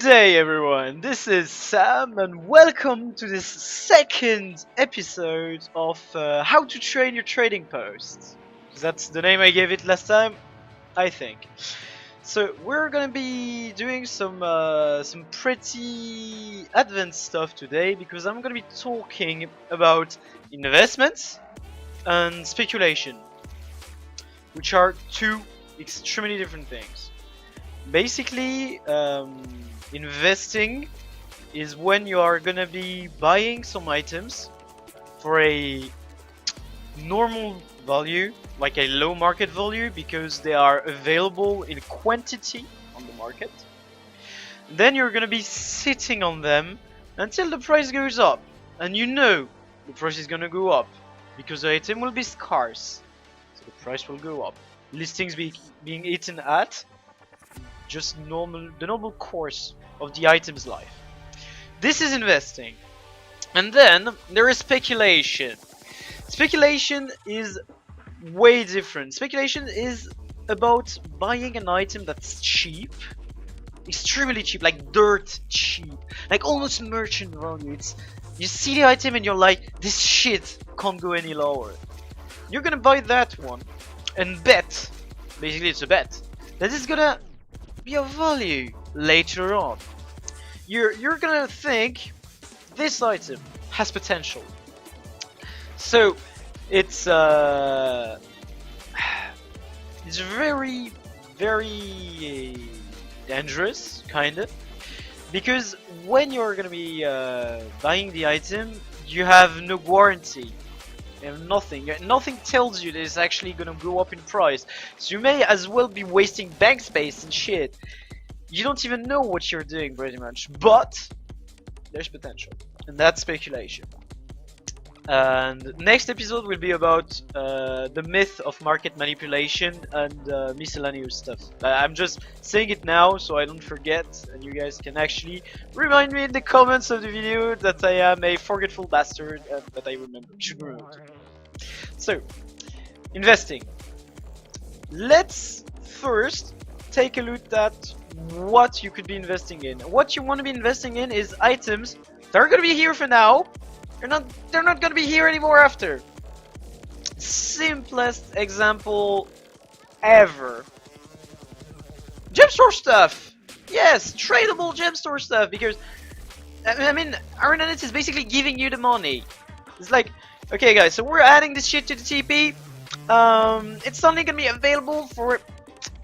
day, everyone. This is Sam, and welcome to this second episode of How to Train Your Trading Post. That's the name I gave it last time, I think. So we're gonna be doing some pretty advanced stuff today because I'm gonna be talking about investments and speculation, which are two extremely different things. Basically, investing is when you are gonna be buying some items for a normal value, like a low market value, because they are available in quantity on the market. Then you're gonna be sitting on them until the price goes up, and you know the price is gonna go up because the item will be scarce, so the price will go up. Listings being eaten at just the normal course of the item's life. This is investing. And then there is speculation. Speculation is way different. Speculation is about buying an item that's cheap, extremely cheap, like dirt cheap, like almost merchant value. You see the item and you're like, this shit can't go any lower. You're gonna buy that one and bet, basically it's a bet, that it's gonna be of value later on. You're gonna think this item has potential, so it's very dangerous, kinda, because when you're gonna be buying the item, you have no guarantee. And nothing tells you that it's actually gonna go up in price, so you may as well be wasting bank space and shit. You don't even know what you're doing pretty much, but there's potential, and that's speculation. And next episode will be about the myth of market manipulation and miscellaneous stuff. I'm just saying it now so I don't forget, and you guys can actually remind me in the comments of the video that I am a forgetful bastard and that I should remember. So, investing. Let's first take a look at what you could be investing in. What you want to be investing in is items that are going to be here for now. They're not gonna be here anymore after. Simplest example ever. Gem store stuff. Yes, tradable gem store stuff, because I mean, Aeronaut is basically giving you the money. It's like, okay guys, so we're adding this shit to the TP. It's only gonna be available for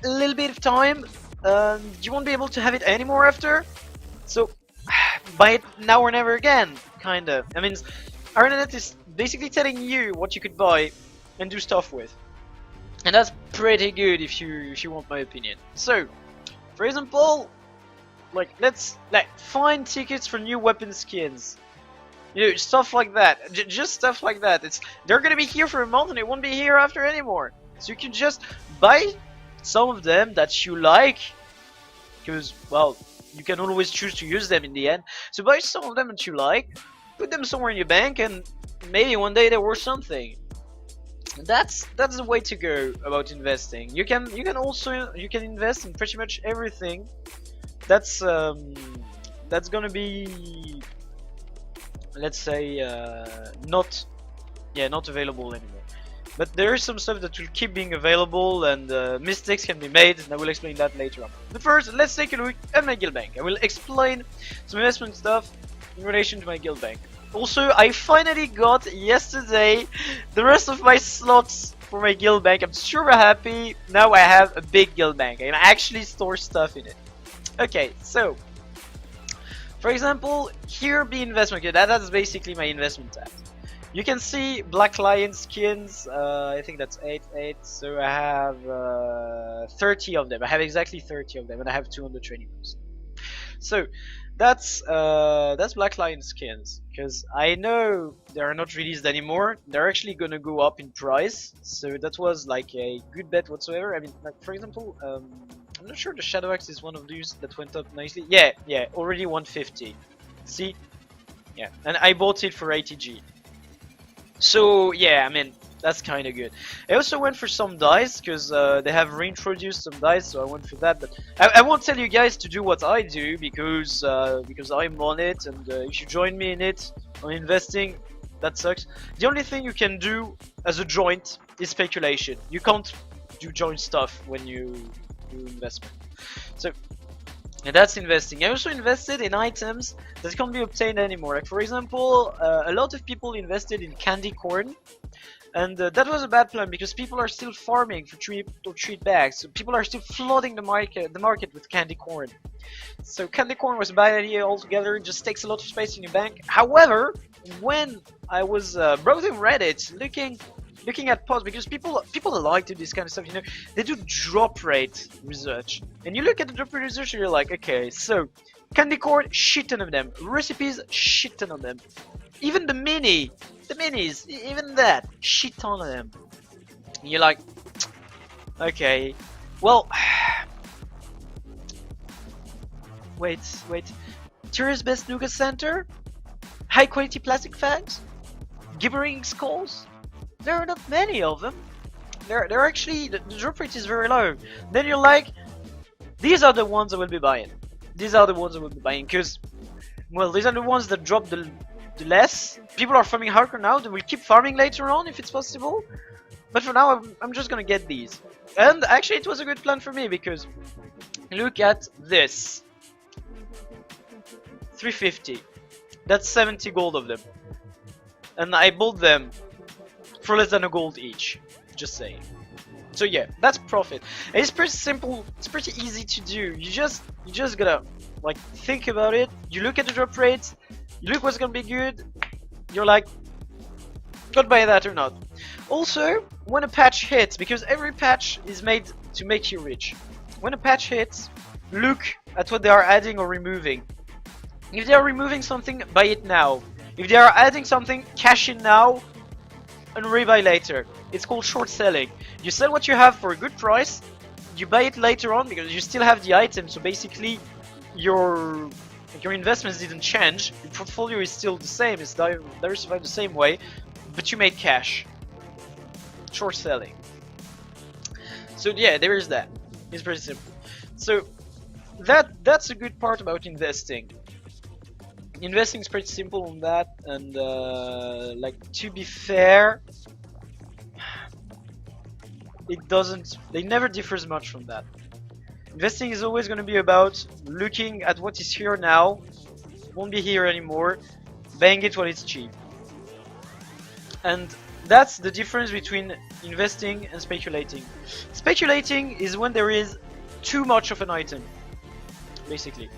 a little bit of time. You won't be able to have it anymore after. So buy it now or never again. Kinda. I mean, Aeronaut is basically telling you what you could buy and do stuff with, and that's pretty good if you want my opinion. So, for example, let's find tickets for new weapon skins. You know, stuff like that. Just stuff like that. They're gonna be here for a month and they won't be here after anymore. So you can just buy some of them that you like, because, well, you can always choose to use them in the end. So buy some of them that you like, put them somewhere in your bank, and maybe one day they're worth something. That's the way to go about investing. You can invest in pretty much everything that's gonna be, let's say, not available anymore. But there is some stuff that will keep being available, and mistakes can be made, and I will explain that later on. But first, let's take a look at my guild bank. I will explain some investment stuff in relation to my guild bank. Also, I finally got yesterday the rest of my slots for my guild bank. I'm super happy. Now I have a big guild bank. I can actually store stuff in it. Okay, so for example, here be investment. Okay, that's basically my investment tab. You can see Black Lion skins, I think that's 8, so I have 30 of them. I have exactly 30 of them, and I have 200 training points. So that's Black Lion skins, because I know they are not released anymore. They're actually gonna go up in price, so that was like a good bet whatsoever. I mean, like, for example, I'm not sure the Shadow Axe is one of those that went up nicely. Yeah, already 150. See? Yeah, and I bought it for 80G. So yeah, I mean, That's kind of good. I also went for some dice because they have reintroduced some dice, so I went for that. But I won't tell you guys to do what I do because I'm on it, and if you join me in it on investing, that sucks. The only thing you can do as a joint is speculation. You can't do joint stuff when you do investment. So. And that's investing. I also invested in items that can't be obtained anymore. Like for example, a lot of people invested in candy corn. And that was a bad plan because people are still farming for treat bags. So people are still flooding the market with candy corn. So candy corn was a bad idea altogether. It just takes a lot of space in your bank. However, when I was browsing Reddit, looking at posts, because people like to do this kind of stuff, you know, they do drop rate research, and you look at the drop rate research, and you're like, okay, so candy corn, shit ton of them, recipes, shit ton of them, even the minis, even that, shit ton of them. And you're like, okay, well, wait, Tira's Best Nougat Center, high quality plastic fags, gibbering skulls. There are not many of them. They're actually, the drop rate is very low. Then you're like, these are the ones I will be buying. These are the ones I will be buying because, well, these are the ones that drop the less. People are farming hardcore now. They will keep farming later on if it's possible. But for now, I'm just gonna get these. And actually, it was a good plan for me because look at this. 350. That's 70 gold of them. And I bought them for less than a gold each, just saying. So yeah, that's profit. And it's pretty simple. It's pretty easy to do. You just gotta like think about it. You look at the drop rates. You look what's gonna be good. You're like, gotta buy that or not. Also, when a patch hits, because every patch is made to make you rich. When a patch hits, look at what they are adding or removing. If they are removing something, buy it now. If they are adding something, cash in now and rebuy later. It's called short selling. You sell what you have for a good price, you buy it later on because you still have the item, so basically your investments didn't change, your portfolio is still the same, it's diversified the same way, but you made cash. Short selling. So yeah, there is that. It's pretty simple. So that's a good part about investing. Investing is pretty simple on that, and like, to be fair, they never differs much from that. Investing is always going to be about looking at what is here now, won't be here anymore, buying it when it's cheap. And that's the difference between investing and speculating. Speculating is when there is too much of an item, basically.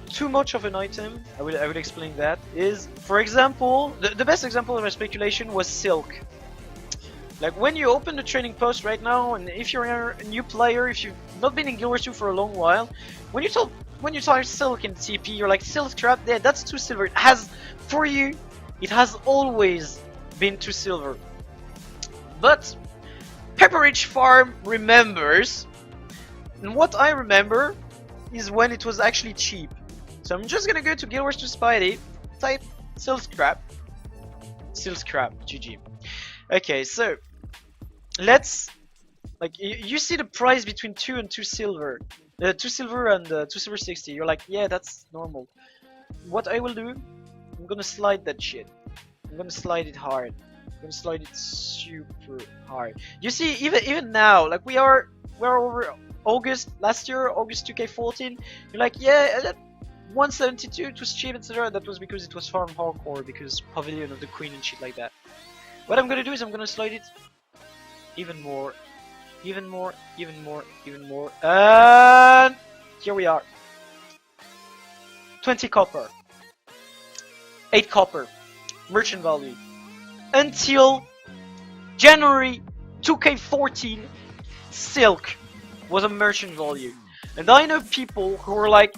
Too much of an item, I will explain that, is, for example, the best example of my speculation was silk. Like when you open the trading post right now, and if you're a new player, if you've not been in Guild Wars 2 for a long while, when you type silk in TP, you're like, silk trap, yeah, that's 2 silver. It has, for you, it has always been 2 silver. But Pepperidge Farm remembers, and what I remember is when it was actually cheap. So I'm just gonna go to Guild Wars 2 Spidey, type silk scrap, GG. Okay, so let's, like, you see the price between 2 and 2 silver, 2 silver and 2 silver 60. You're like, yeah, that's normal. What I will do, I'm gonna slide that shit. I'm gonna slide it hard. I'm gonna slide it super hard. You see, even now, like we're over August last year, August 2K14. You're like, yeah, 172 it was cheap, etc. That was because it was farm hardcore, because Pavilion of the Queen and shit like that. What I'm gonna do is I'm gonna slide it even more, and here we are. 20 copper, 8 copper, merchant value. Until January 2K14, silk was a merchant value. And I know people who are like,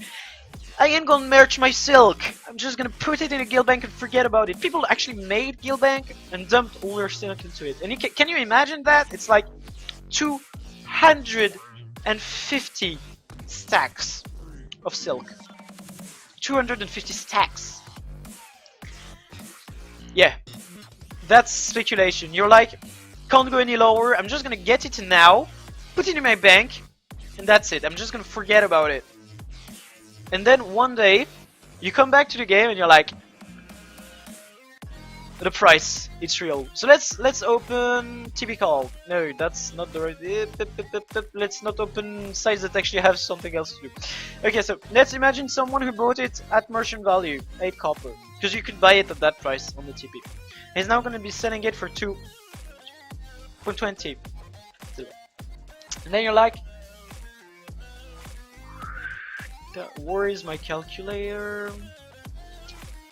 I ain't gonna merch my silk, I'm just gonna put it in a guild bank and forget about it. People actually made guild bank and dumped all their silk into it. And can you imagine that? It's like 250 stacks of silk. 250 stacks. Yeah, that's speculation. You're like, can't go any lower. I'm just gonna get it now, put it in my bank, and that's it. I'm just gonna forget about it. And then one day, you come back to the game and you're like, the price, it's real. So let's open typical. No, that's not the right. Let's not open sites that actually have something else to do. Okay, so let's imagine someone who bought it at merchant value, 8 copper, because you could buy it at that price on the TP. He's now going to be selling it for 2.20. And then you're like, where is my calculator?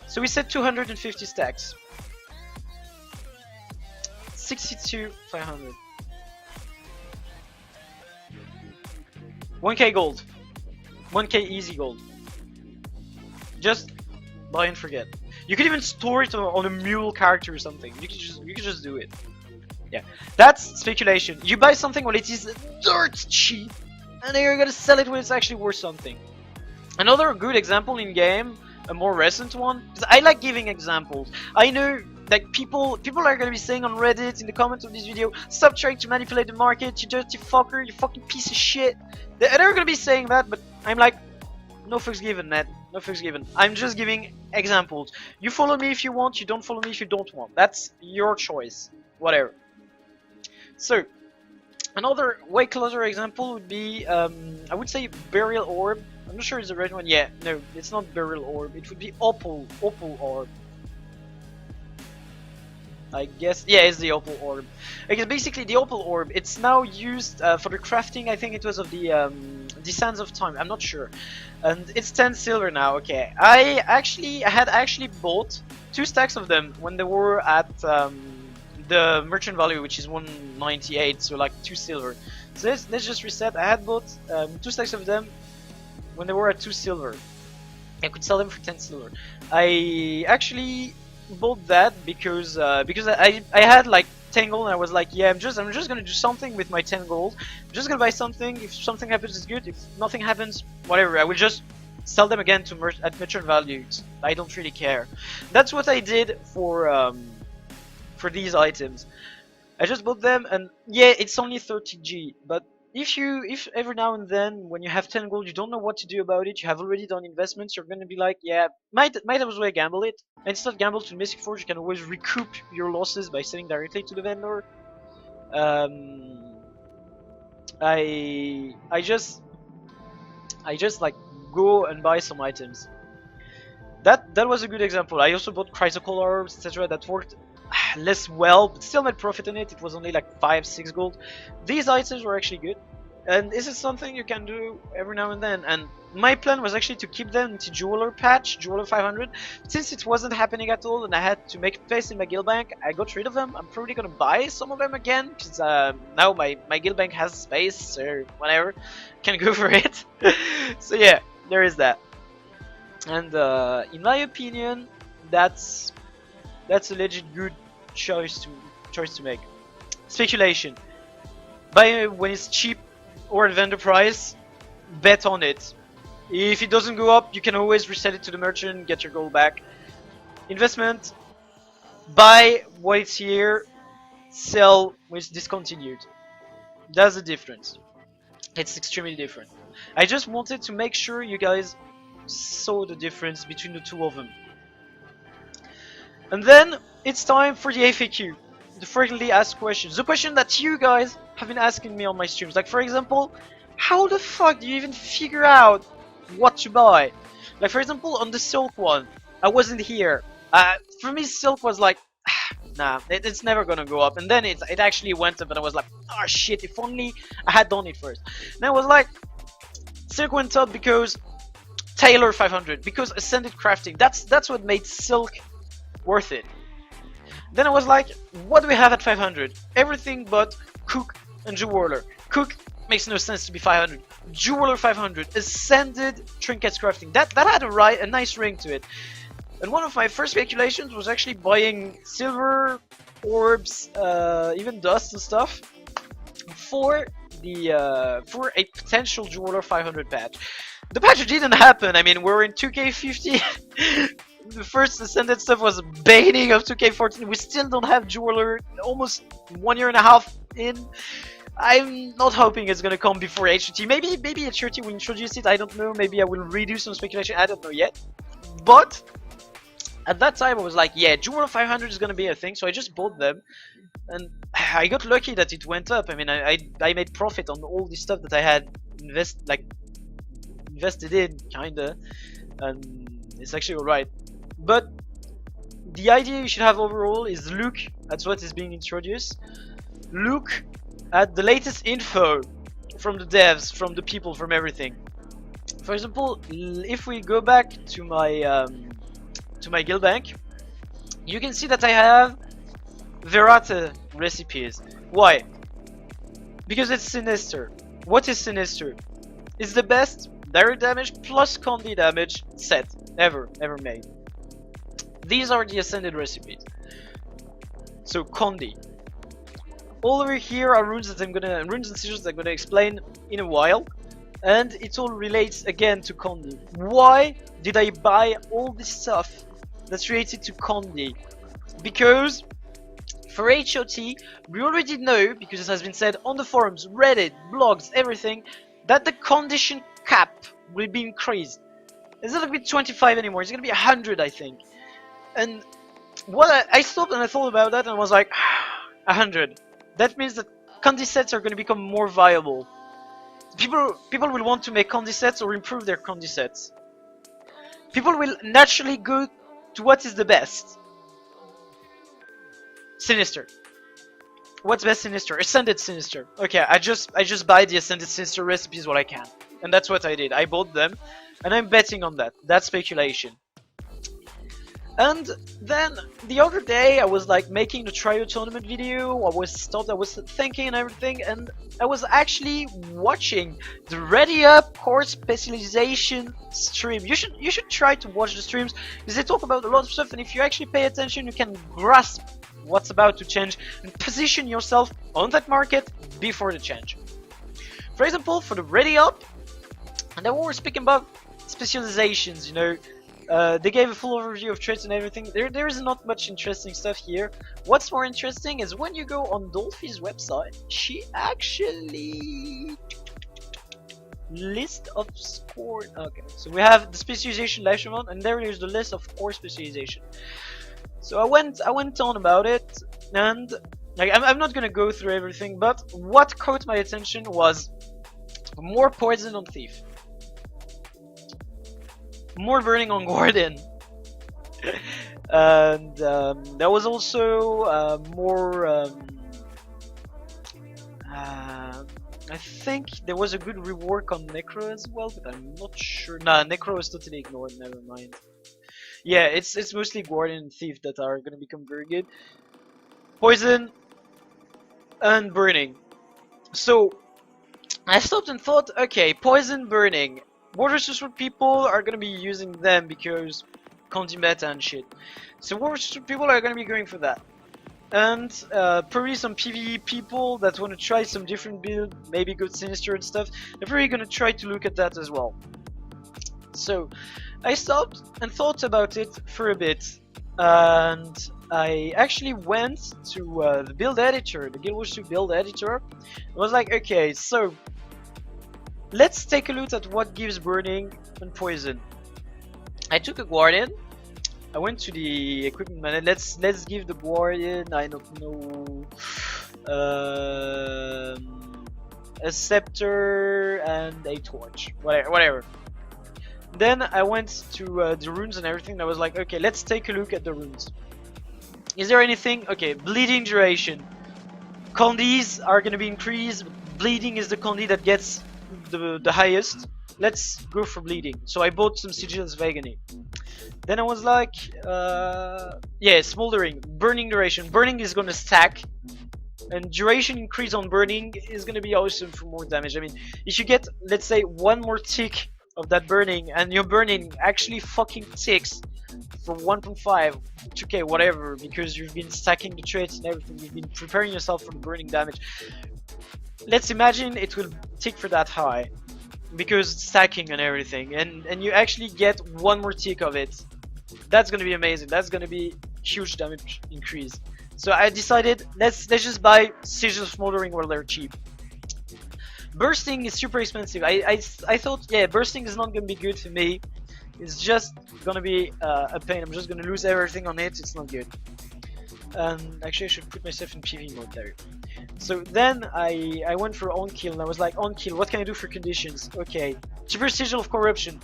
So we said 250 stacks. 62,500. 1k gold. 1k easy gold. Just buy and forget. You could even store it on a mule character or something. You could just do it. Yeah, that's speculation. You buy something when it is dirt cheap, and then you're gonna sell it when it's actually worth something. Another good example in game, a more recent one, because I like giving examples. I know that people are gonna be saying on Reddit in the comments of this video, stop trying to manipulate the market, you dirty fucker, you fucking piece of shit. They're gonna be saying that, but I'm like, no fucks given, man. No fucks given. I'm just giving examples. You follow me if you want, you don't follow me if you don't want. That's your choice. Whatever. So, another way closer example would be, I would say Burial Orb. I'm not sure it's the right one. Yeah, no, it's not Burial Orb. It would be Opal Orb. I guess, yeah, it's the Opal Orb. Because basically the Opal Orb, it's now used for the crafting, I think it was of the Sands of Time, I'm not sure. And it's 10 silver now, okay. I had actually bought 2 stacks of them when they were at the merchant value, which is 198, so like 2 silver. So let's just reset. I had bought 2 stacks of them when they were at 2 silver. I could sell them for 10 silver. I actually bought that because I had like 10 gold and I was like, yeah, I'm just gonna do something with my 10 gold. I'm just gonna buy something. If something happens, it's good. If nothing happens, whatever. I will just sell them again to at merchant values. I don't really care. That's what I did for these items. I just bought them, and yeah, it's only 30g, but if every now and then when you have 10 gold you don't know what to do about it, you have already done investments, you're gonna be like, yeah, might as well gamble it. And it's not gamble to Mystic Forge, you can always recoup your losses by selling directly to the vendor. I just like go and buy some items. That was a good example. I also bought Chrysocal Orbs, etc. that worked less well, but still made profit on it. It was only like 5-6 gold. These items were actually good, and this is something you can do every now and then. And my plan was actually to keep them into Jeweler patch, Jeweler 500. Since it wasn't happening at all and I had to make space in my guild bank, I got rid of them. I'm probably gonna buy some of them again, because now my guild bank has space, so whatever, can go for it. So yeah, there is that. And in my opinion, that's a legit good choice to make. Speculation. Buy when it's cheap or at vendor price. Bet on it. If it doesn't go up, you can always reset it to the merchant, get your gold back. Investment. Buy when it's here. Sell when it's discontinued. That's the difference. It's extremely different. I just wanted to make sure you guys saw the difference between the two of them. And then it's time for the FAQ, the frequently asked questions. The question that you guys have been asking me on my streams. Like, for example, how the fuck do you even figure out what to buy? Like, for example, on the Silk one, I wasn't here. For me, Silk was like, nah, it's never gonna go up. And then it actually went up, and I was like, oh shit, if only I had done it first. And I was like, Silk went up because Taylor 500, because Ascended Crafting. That's what made Silk worth it. Then I was like, what do we have at 500? Everything but Cook and Jeweler. Cook makes no sense to be 500. Jeweler 500, Ascended Trinkets Crafting. That had a nice ring to it. And one of my first speculations was actually buying silver, orbs, even dust and stuff for a potential Jeweler 500 patch. The patch didn't happen. I mean, we're in 2K50. the first Ascended stuff was baiting of 2K14. We still don't have Jeweler, almost 1 year and a half in. I'm not hoping it's gonna come before HOT. Maybe HOT will introduce it, I don't know. Maybe I will redo some speculation, I don't know yet. But at that time I was like, yeah, Jeweler 500 is gonna be a thing, so I just bought them. And I got lucky that it went up. I mean, I made profit on all this stuff that I had invested in, kinda, and it's actually alright. But the idea you should have overall is look at what is being introduced, look at the latest info from the devs, from the people, from everything. For example, if we go back to my guild bank, you can see that I have Verata recipes. Why? Because it's Sinister. What is Sinister? It's the best direct damage plus Condi damage set ever made. These are the Ascended recipes. So Condi. All over here are runes and sigils that I'm gonna explain in a while, and it all relates again to Condi. Why did I buy all this stuff that's related to Condi? Because for HOT, we already know, because it has been said on the forums, Reddit, blogs, everything, that the condition cap will be increased. It's not gonna be 25 anymore, it's gonna be 100, I think. And what I stopped and I thought about that and was like, 100. That means that Condi sets are gonna become more viable. People will want to make Condi sets or improve their Condi sets. People will naturally go to what is the best. Sinister. What's best Sinister? Ascended Sinister. Okay, I just buy the Ascended Sinister recipes what I can. And that's what I did. I bought them and I'm betting on that. That's speculation. And then the other day I was like making the trio tournament video, I was thinking and everything, and I was actually watching the Ready Up Core Specialization stream. You should try to watch the streams because they talk about a lot of stuff, and if you actually pay attention you can grasp what's about to change and position yourself on that market before the change. For example, for the Ready Up, and then we were speaking about specializations, you know. They gave a full overview of traits and everything. There is not much interesting stuff here. What's more interesting is when you go on Dolphy's website, she actually list of score. Okay, so we have the specialization live stream on, and there is the list of core specialization. So I went on about it, and like I'm not gonna go through everything, but what caught my attention was more poison on Thief. More burning on Gordon. And there was also more I think there was a good rework on Necro as well, but I'm not sure. Nah, Necro is totally ignored, never mind. Yeah, it's mostly Gordon and Thief that are gonna become very good. Poison and burning. So I stopped and thought, okay, poison, burning. Water Sword people are gonna be using them because Condi meta and shit. So Water Sword people are gonna be going for that. And probably some PvE people that wanna try some different build, maybe go Sinister and stuff, they're probably gonna try to look at that as well. So I stopped and thought about it for a bit, and I actually went to the build editor, the GW2 build editor. I was like, okay, so let's take a look at what gives burning and poison. I took a Guardian. I went to the equipment manager. Let's give the Guardian, I don't know, a scepter and a torch, whatever. Then I went to the runes and everything. And I was like, okay, let's take a look at the runes. Is there anything? Okay, bleeding duration. Condis are gonna be increased. Bleeding is the Condi that gets the highest. Let's go for bleeding. So I bought some sigils of agony. Then I was like, yeah, smoldering, burning duration. Burning is gonna stack, and duration increase on burning is gonna be awesome for more damage. I mean, if you get, let's say, one more tick of that burning, and your burning actually fucking ticks for 1.5, 2k, whatever, because you've been stacking the traits and everything, you've been preparing yourself for the burning damage. Let's imagine it will tick for that high, because it's stacking and everything, and you actually get one more tick of it. That's gonna be amazing. That's gonna be huge damage increase. So I decided let's just buy Sigils of Smoldering while they're cheap. Bursting is super expensive. I thought, yeah, bursting is not gonna be good for me. It's just gonna be a pain. I'm just gonna lose everything on it. It's not good. Actually, I should put myself in PV mode there. So then I went for on kill, and I was like, on kill, what can I do for conditions? Okay, cheaper Sigil of Corruption.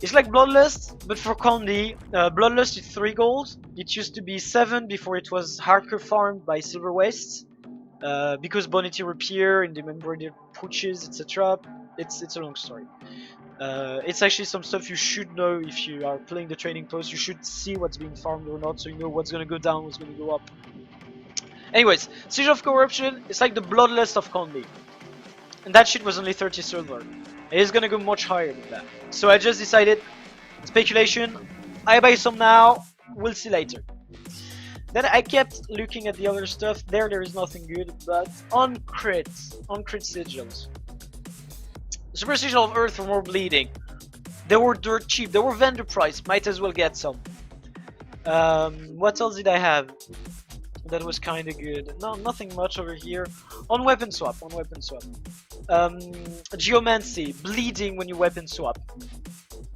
It's like Bloodlust, but for Condi. Bloodlust is 3 gold. It used to be 7 before it was hardcore farmed by Silver Wastes. Because Bonity reappear in the embroidered pooches, etc. It's a long story. It's actually some stuff you should know if you are playing the trading post. You should see what's being farmed or not, so you know what's gonna go down, what's gonna go up. Anyways, Siege of Corruption, it's like the Bloodlust of Condi. And that shit was only 30 silver. It is gonna go much higher than that. So I just decided, speculation, I buy some now, we'll see later. Then I kept looking at the other stuff. There is nothing good, but on crits sigils. Super Sigil of Earth for more bleeding. They were dirt cheap, they were vendor price, might as well get some. What else did I have? That was kinda good. No, nothing much over here. On weapon swap. Geomancy, bleeding when you weapon swap.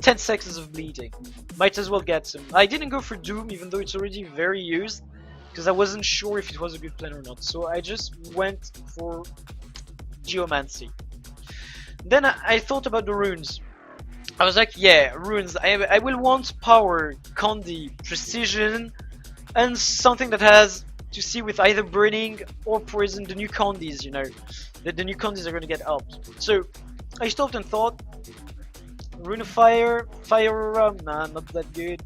10 seconds of bleeding. Might as well get some. I didn't go for Doom, even though it's already very used, because I wasn't sure if it was a good plan or not. So I just went for Geomancy. Then I thought about the runes. I was like, yeah, runes. I will want power, Condi, precision, and something that has to see with either burning or poison. The new Condis, you know. The new Condis are going to get upped. So I stopped and thought, Rune of Fire, nah, not that good.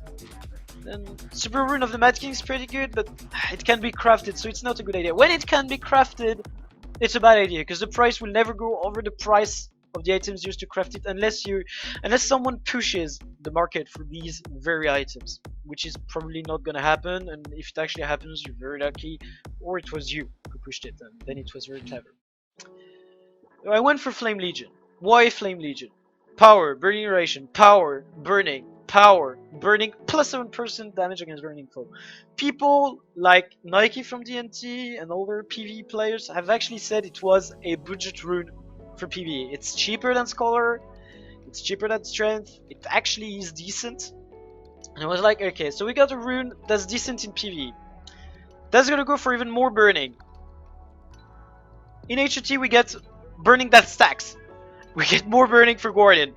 Then Super Rune of the Mad King is pretty good, but it can be crafted, so it's not a good idea. When it can be crafted, it's a bad idea, because the price will never go over the price of the items used to craft it, unless someone pushes the market for these very items, which is probably not gonna happen. And if it actually happens, you're very lucky, or it was you who pushed it, and then it was very clever. I went for Flame Legion. Why Flame Legion? Power, burning duration, power, burning, plus 7% damage against burning foe. People like Nike from DNT and other PvE players have actually said it was a budget rune for PvE. It's cheaper than Scholar, it's cheaper than Strength, it actually is decent. And I was like, okay, so we got a rune that's decent in PvE. That's gonna go for even more burning. In HOT we get burning that stacks. We get more burning for Guardian.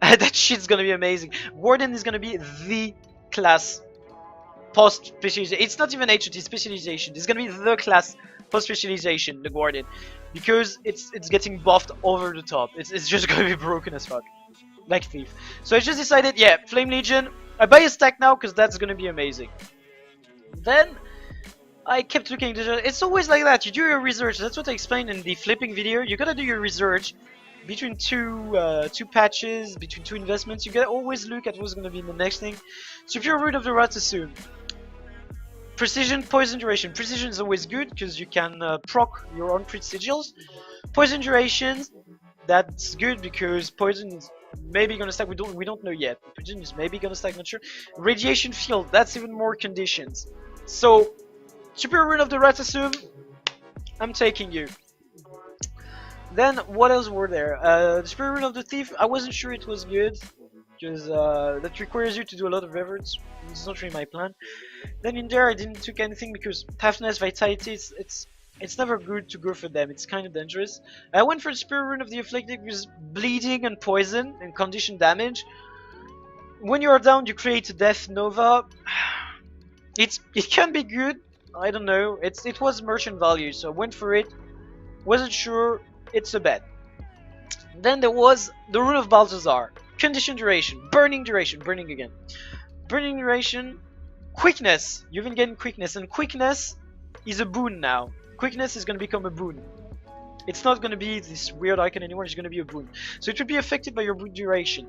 That shit's gonna be amazing. Guardian is gonna be the class post specialization. It's not even HOT specialization. It's gonna be the class post specialization, the Guardian, because it's getting buffed over the top. It's just gonna be broken as fuck, like Thief. So I just decided, yeah, Flame Legion. I buy a stack now because that's gonna be amazing. Then I kept looking. It's always like that. You do your research. That's what I explained in the flipping video. You gotta do your research between two patches, between 2 investments. You gotta always look at what's gonna be the next thing. So if you're rid of the Ratassoon, precision, poison duration. Precision is always good because you can proc your own crit sigils. Poison duration, that's good because poison is maybe gonna stack. We don't know yet. Poison is maybe gonna stack. Not sure. Radiation field. That's even more conditions. So Super Rune of the Ratassoon, I'm taking you. Then what else were there? The Super Rune of the Thief, I wasn't sure it was good, because that requires you to do a lot of efforts. It's not really my plan. Then in there I didn't took anything because toughness, vitality, it's never good to go for them. It's kind of dangerous. I went for the Super Rune of the Afflicted with bleeding and poison and condition damage. When you are down, you create a Death Nova. It can be good. I don't know. It was merchant value, so I went for it. Wasn't sure. It's a bet. Then there was the Rune of Balthazar. Condition duration, burning again. Burning duration, quickness. You've been getting quickness, and quickness is a boon now. Quickness is going to become a boon. It's not going to be this weird icon anymore, it's going to be a boon. So it will be affected by your boon duration.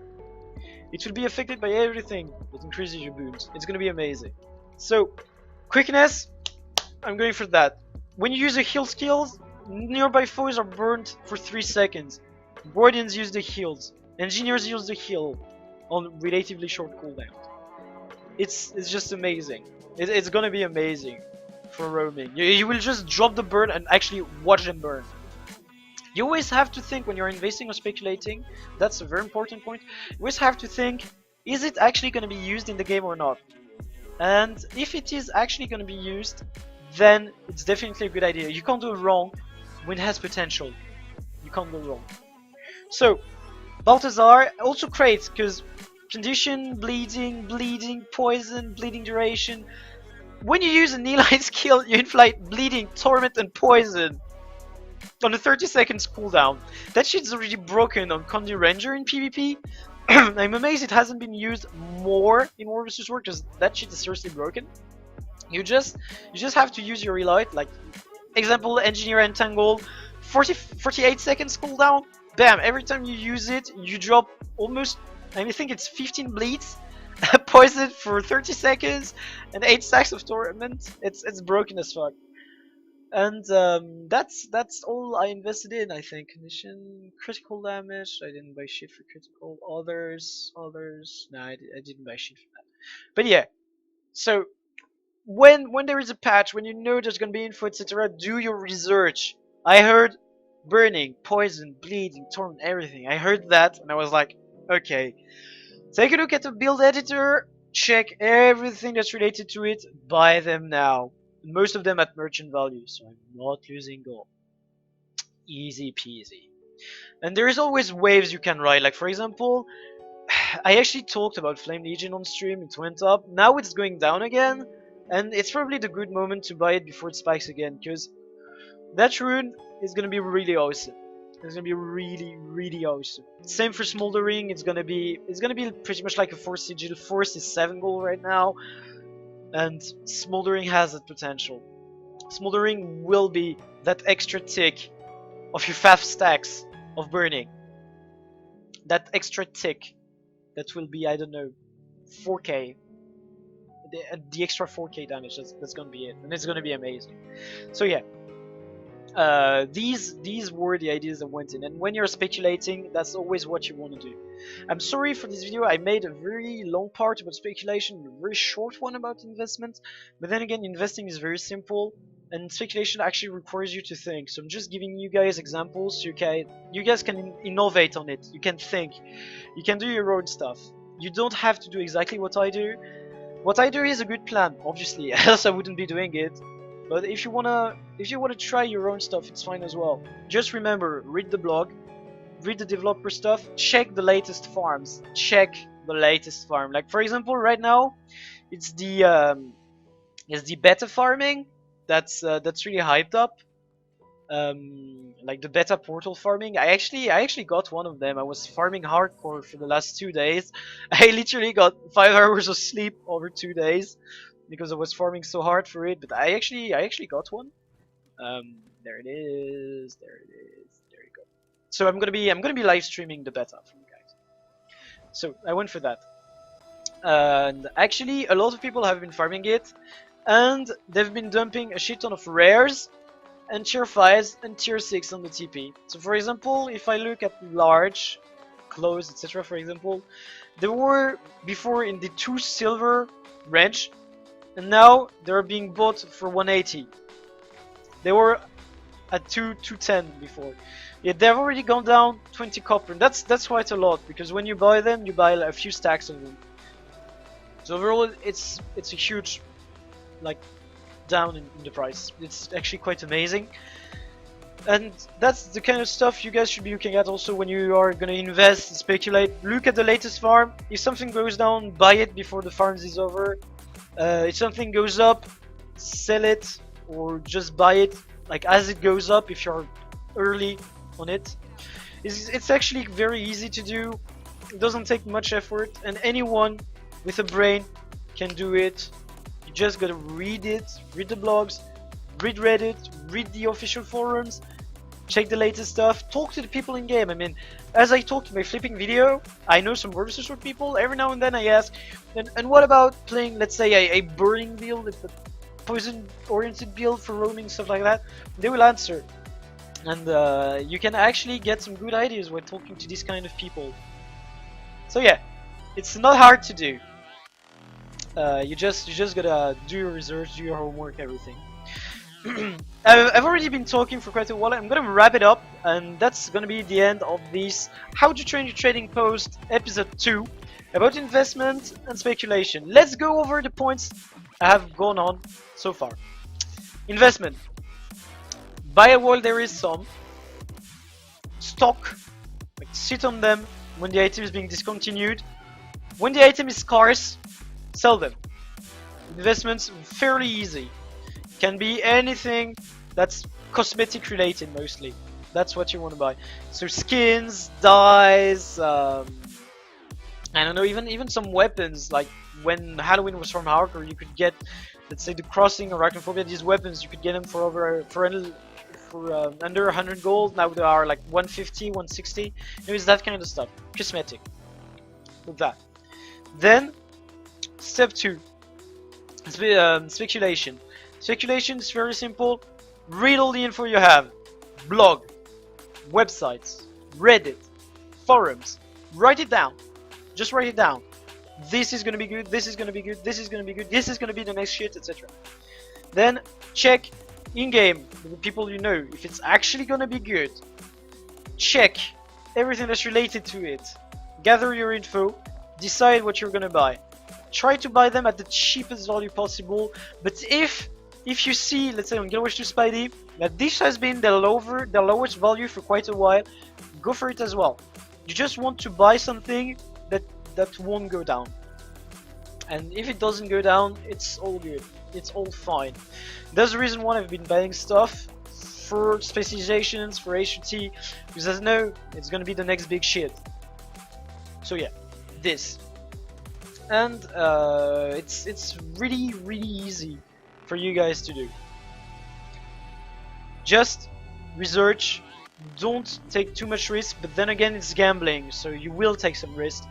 It will be affected by everything that increases your boons. It's going to be amazing. So, quickness, I'm going for that. When you use the heal skills, nearby foes are burned for 3 seconds. Guardians use the heals. Engineers use the heal on relatively short cooldown. it's just amazing. It's gonna be amazing for roaming. You will just drop the burn and actually watch them burn. You always have to think when you're investing or speculating, that's a very important point. You always have to think, is it actually going to be used in the game or not? And if it is actually going to be used, then it's definitely a good idea. You can't do wrong when it has potential. You can't go wrong. So, Balthazar also crates, because condition, bleeding, poison, bleeding duration. When you use a Nihilite skill, you inflict bleeding, torment, and poison on a 30 seconds cooldown. That shit's already broken on Condi Ranger in PvP. I'm amazed it hasn't been used more in War vs. War, because that shit is seriously broken. You just have to use your Elite, like example Engineer Entangle, 48 seconds cooldown. Bam! Every time you use it, you drop almost, I think it's 15 bleeds, poison for 30 seconds, and 8 stacks of torment. It's broken as fuck. And that's all I invested in, I think. Condition, critical damage. I didn't buy shit for critical. Others. No, I didn't buy shit for that. But yeah. So when there is a patch, when you know there's gonna be info, etc., do your research. I heard burning, poison, bleeding, torment, everything. I heard that, and I was like, okay. Take a look at the build editor. Check everything that's related to it. Buy them now. Most of them at merchant value, so I'm not losing gold. Easy peasy. And there is always waves you can ride. Like for example, I actually talked about Flame Legion on stream. It went up. Now it's going down again, and it's probably the good moment to buy it before it spikes again, because that rune is gonna be really awesome. It's gonna be really awesome. Same for Smoldering. It's gonna be pretty much like a Force Sigil. Force is 7 gold right now. And Smoldering has that potential. Smoldering will be that extra tick of your FAF stacks of burning. That extra tick that will be, I don't know, 4k. The extra 4k damage, that's gonna be it. And it's gonna be amazing. So yeah. These were the ideas that went in, and when you're speculating, that's always what you want to do. I'm sorry for this video. I made a very long part about speculation, a very short one about investment, but then again, investing is very simple, and speculation actually requires you to think. So I'm just giving you guys examples so you guys can innovate on it. You can think, you can do your own stuff. You don't have to do exactly what I do. What I do is a good plan, obviously, else I wouldn't be doing it. But if you wanna try your own stuff, it's fine as well. Just remember, read the blog, read the developer stuff, check the latest farms, check the latest farm. Like for example, right now, it's the beta farming that's really hyped up. Like the beta portal farming. I actually got one of them. I was farming hardcore for the last 2 days. I literally got 5 hours of sleep over 2 days, because I was farming so hard for it, but I actually got one. There it is. There you go. So I'm gonna be live streaming the beta for you guys. So I went for that, and actually a lot of people have been farming it, and they've been dumping a shit ton of rares and tier 5s and tier 6 on the TP. So for example, if I look at large, close, etc. for example, they were before in the 2 silver range, and now they're being bought for 180. They were at 210 before. Yeah, they've already gone down 20 copper. And that's quite a lot, because when you buy them, you buy a few stacks of them. So overall, it's a huge, like, down in the price. It's actually quite amazing. And that's the kind of stuff you guys should be looking at also when you are gonna invest and speculate. Look at the latest farm. If something goes down, buy it before the farms is over. If something goes up, sell it, or just buy it like as it goes up if you're early on it. It's actually very easy to do. It doesn't take much effort, and anyone with a brain can do it. You just gotta read it, read the blogs, read Reddit, read the official forums, check the latest stuff, talk to the people in game. I mean, as I talked in my flipping video, I know some versus short people. Every now and then I ask, and what about playing, let's say, a burning build, a poison oriented build for roaming, stuff like that? They will answer, and you can actually get some good ideas when talking to these kind of people. So yeah, it's not hard to do. You just gotta do your research, do your homework, everything. I've already been talking for quite a while. I'm gonna wrap it up, and that's gonna be the end of this How to Train Your Trading Post episode 2 about investment and speculation. Let's go over the points I have gone on so far. Investment. Buy a while there is some. Stock. Like sit on them when the item is being discontinued. When the item is scarce, sell them. Investments fairly easy. Can be anything that's cosmetic related mostly. That's what you want to buy. So skins, dyes, I don't know, even some weapons. Like when Halloween was from hardcore, you could get, let's say, the crossing or arachnophobia. These weapons you could get them for under 100 gold. Now they are like 150, 160. It's that kind of stuff. Cosmetic. With that. Then step 2. Speculation. Speculation is very simple. Read all the info you have. Blog, websites, Reddit, forums. Write it down. Just write it down. This is gonna be good, this is gonna be good, this is gonna be good, this is gonna be the next shit, etc. Then check in-game with the people you know if it's actually gonna be good. Check everything that's related to it. Gather your info. Decide what you're gonna buy. Try to buy them at the cheapest value possible, but if you see, let's say on GW2 Spidey, that this has been the lowest value for quite a while, go for it as well. You just want to buy something that won't go down. And if it doesn't go down, it's all good. It's all fine. That's the reason why I've been buying stuff for specializations, for HUT, because I know it's gonna be the next big shit. So yeah, this. And it's really easy for you guys to do. Just research, don't take too much risk, but then again it's gambling, so you will take some risk.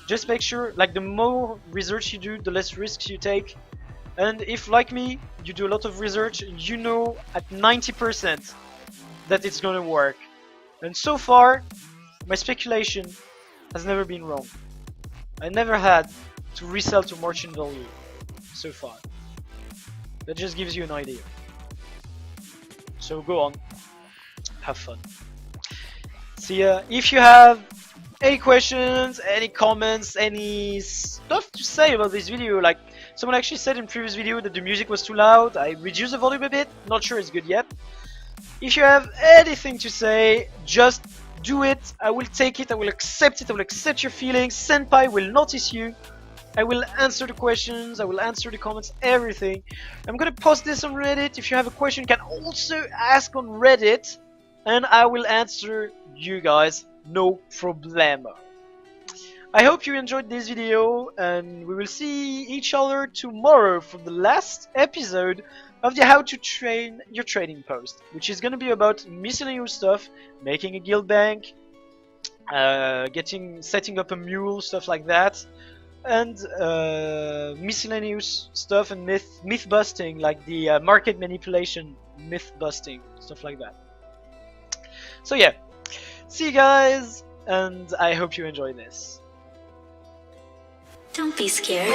Just make sure, like, the more research you do, the less risks you take. And if, like me, you do a lot of research, you know at 90% that it's gonna work. And so far, my speculation has never been wrong. I never had to resell to merchant value so far. That just gives you an idea. So go on, have fun. See ya. If you have any questions, any comments, any stuff to say about this video, like someone actually said in previous video that the music was too loud, I reduced the volume a bit, not sure it's good yet. If you have anything to say, just do it. I will take it, I will accept it, I will accept your feelings. Senpai will notice you. I will answer the questions, I will answer the comments, everything. I'm gonna post this on Reddit. If you have a question, you can also ask on Reddit, and I will answer you guys, no problemo. I hope you enjoyed this video, and we will see each other tomorrow for the last episode of the How to Train Your Trading Post, which is gonna be about miscellaneous stuff, making a guild bank, setting up a mule, stuff like that, and miscellaneous stuff and myth busting, like the market manipulation, myth busting, stuff like that. So yeah, see you guys, and I hope you enjoy this. Don't be scared.